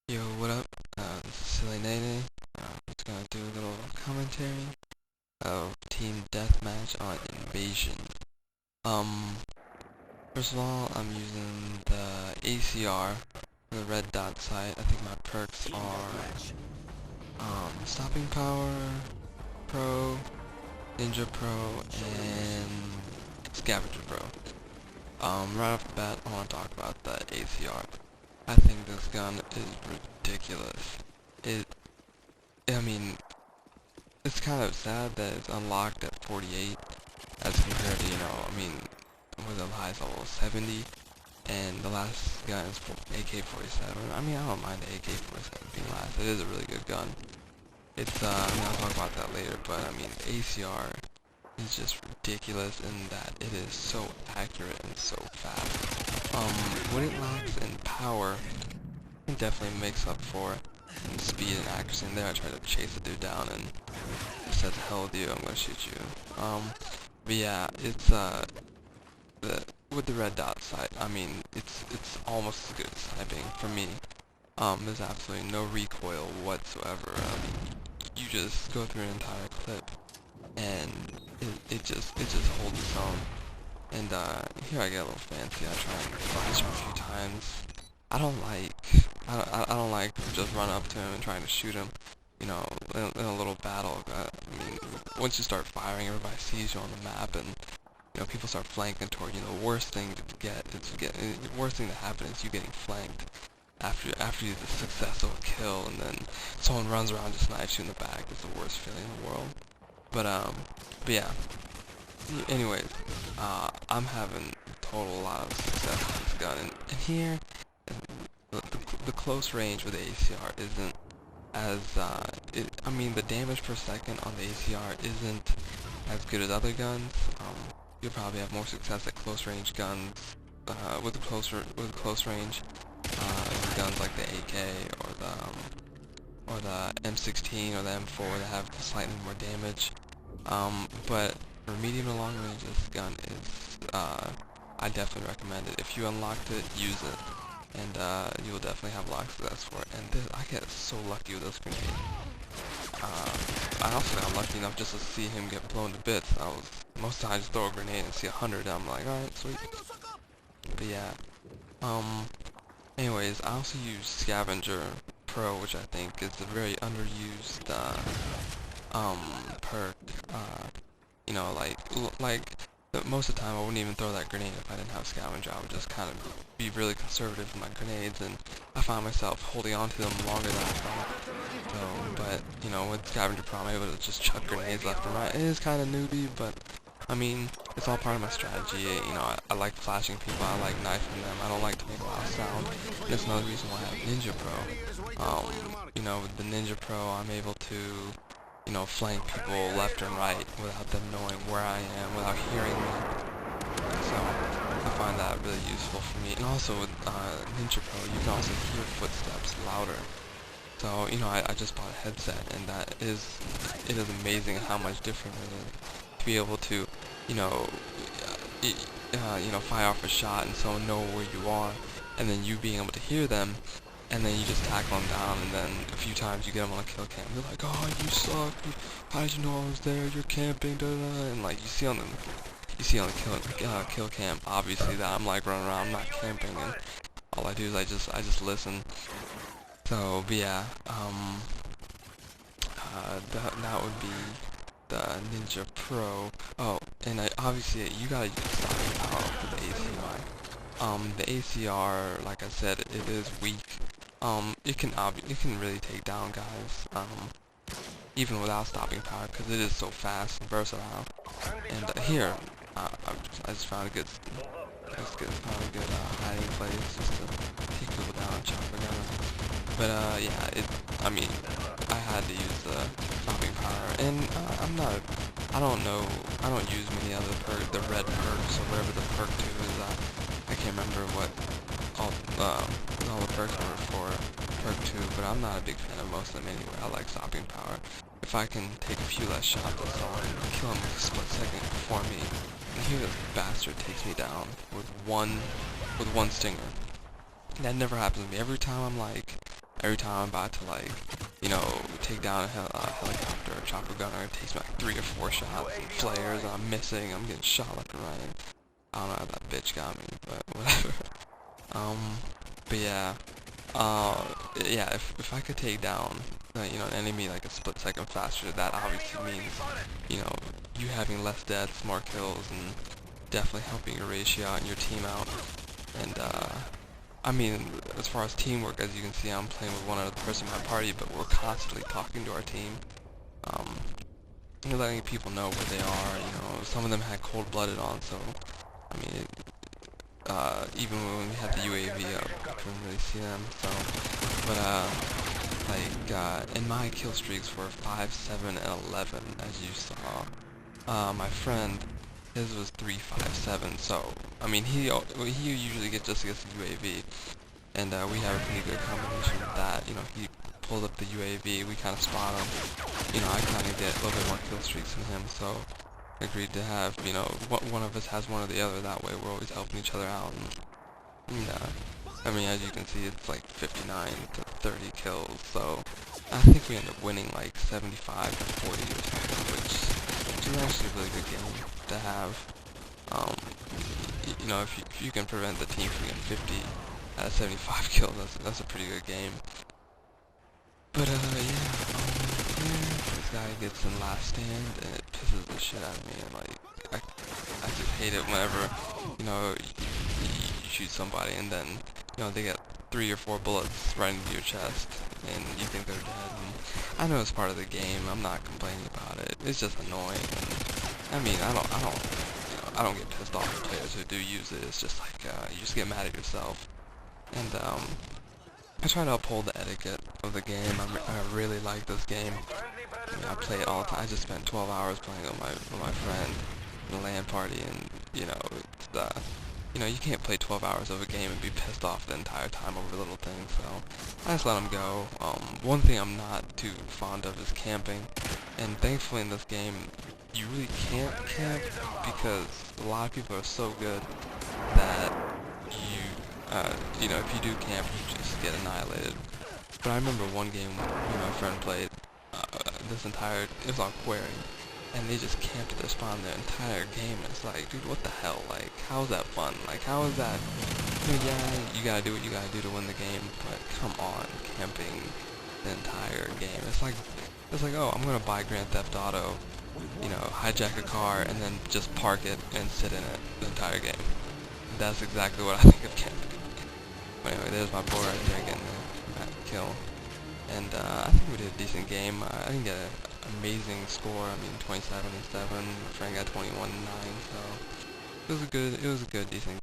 Yo, what up? This is Silly Nene. I'm just gonna do a little commentary of Team Deathmatch on Invasion. Um, First of all, I'm using the ACR, the red dot sight. I think my perks are, Stopping Power, Pro, Ninja Pro, and Scavenger Pro. Right off the bat, I want to talk about the ACR. I think this gun is ridiculous. I mean, it's kind of sad that it's unlocked at 48 as compared to, with the highest level of 70, and the last gun is AK-47. I mean, I don't mind the AK-47 being last. It is a really good gun. It's, I'll talk about that later, but I mean, the ACR is just ridiculous in that it is so accurate and so fast. What it lacks in power, it definitely makes up for it in speed and accuracy. And there I tried to chase the dude down and he said, "To hell with you, I'm gonna shoot you." But yeah, it's with the red dot sight, I mean, it's almost as good as sniping for me. There's absolutely no recoil whatsoever. I mean, you just go through an entire clip and it just holds its own. And here I get a little fancy. I try and flash him a few times. I don't like just run up to him and trying to shoot him, in a little battle. I mean, once you start firing, everybody sees you on the map, and people start flanking toward you. The worst thing the worst thing to happen is you getting flanked after you the successful kill, and then someone runs around and just snipes you in the back. It's the worst feeling in the world. But yeah. Anyways, I'm having a lot of success with this gun, and here, the close range with the ACR isn't as, I mean, the damage per second on the ACR isn't as good as other guns. You'll probably have more success at close range guns, with close range, guns like the AK or the M16 or the M4 that have slightly more damage. But for medium to long range, this gun is, I definitely recommend it. If you unlocked it, use it, and you will definitely have a lot of success for it. And I get so lucky with this grenade. I also got lucky enough just to see him get blown to bits. Most of the time I just throw a grenade and see 100, and I'm like, alright, sweet. But yeah. Anyways, I also use Scavenger Pro, which I think is a very underused perk. Most of the time I wouldn't even throw that grenade if I didn't have Scavenger. I would just kind of be really conservative with my grenades, and I found myself holding on to them longer than I thought. So, but, with Scavenger Pro, I'm able to just chuck grenades left and right. It is kind of newbie, but, I mean, it's all part of my strategy. I like flashing people, I like knifing them, I don't like to make a lot of sound. And that's another reason why I have Ninja Pro. With the Ninja Pro, I'm able to flank people left and right without them knowing where I am, without hearing me. So, I find that really useful for me. And also with Ninja Pro, you can also hear footsteps louder. So, I just bought a headset, and it is amazing how much different it is to be able to, fire off a shot and someone know where you are, and then you being able to hear them, and then you just tackle them down, and then a few times you get them on a kill cam. They're like, "Oh, you suck. How did you know I was there? You're camping." Da, da, da. And like you see on the kill cam, obviously that I'm like running around, I'm not camping, and all I do is I just listen. So, but yeah, that would be the Ninja Pro. Oh, and obviously you gotta use stopping power for the ACR. The ACR, like I said, it is weak. It can really take down guys, even without stopping power, because it is so fast and versatile. And here, I just found a good hiding place just to take people down and chop them down. But yeah, I mean, I had to use the stopping power, and I don't use many other the red perks or whatever the perk 2 is. I can't remember what all the perks were for perk 2, but I'm not a big fan of most of them anyway. I like stopping power. If I can take a few less shots at someone and kill him in a split second before me, and here this bastard takes me down with one stinger. That never happens to me. Every time I'm like every time I'm about to like, you know, take down a helicopter or chopper gunner, it takes me like 3 or 4 shots and flares, and I'm missing, I'm getting shot left and right. I don't know how that bitch got me, but whatever. But yeah, yeah, if I could take down, you know, an enemy like a split second faster, that obviously means, you know, you having less deaths, more kills, and definitely helping your ratio out and your team out. And I mean, as far as teamwork, as you can see, I'm playing with one other person in my party, but we're constantly talking to our team. And letting people know where they are. You know, some of them had cold-blooded on, so I mean, even when we had the UAV up, I couldn't really see them. So, but and my kill streaks were 5, 7, and 11, as you saw. My friend, his was 3, 5, 7. So, I mean, he usually just gets the UAV, and we have a pretty good combination with that. You know, he pulls up the UAV, we kind of spot him. You know, I kind of get a little bit more kill streaks than him, so agreed to have, you know, one of us has one or the other. That way, we're always helping each other out. And I mean, as you can see, it's like 59 to 30 kills. So I think we end up winning like 75 to 40 or something, which is actually a really good game to have. You know, if you can prevent the team from getting 50 out of 75 kills, that's a pretty good game. But yeah, this guy gets in last stand, and it pisses the shit out of me. And like, I just hate it whenever, you know, you shoot somebody and then, you know, they get 3 or 4 bullets right into your chest, and you think they're dead. And I know it's part of the game. I'm not complaining about it. It's just annoying. And, I mean, I don't get pissed off at players who do use it. It's just like you just get mad at yourself. And I try to uphold the etiquette of the game. I really like this game. I mean, I play it all the time. I just spent 12 hours playing with my friend in a LAN party, and you know, it's, you know, you can't play 12 hours of a game and be pissed off the entire time over little things. So I just let them go. One thing I'm not too fond of is camping, and thankfully in this game, you really can't camp because a lot of people are so good that you know, if you do camp, you just get annihilated. But I remember one game me and my friend played, it was on Quarry, and they just camped at their spawn their entire game. It's like, dude, what the hell? Like, how is that fun? Like, how is that? I mean, yeah, you gotta do what you gotta do to win the game, but come on, camping the entire game. It's like, oh, I'm gonna buy Grand Theft Auto, you know, hijack a car, and then just park it and sit in it the entire game. That's exactly what I think of camping. But anyway, there's my boy right there getting that kill. And I think we did a decent game. I didn't get an amazing score. I mean, 27 and 7. My friend got 21 and 9. So it was a good, decent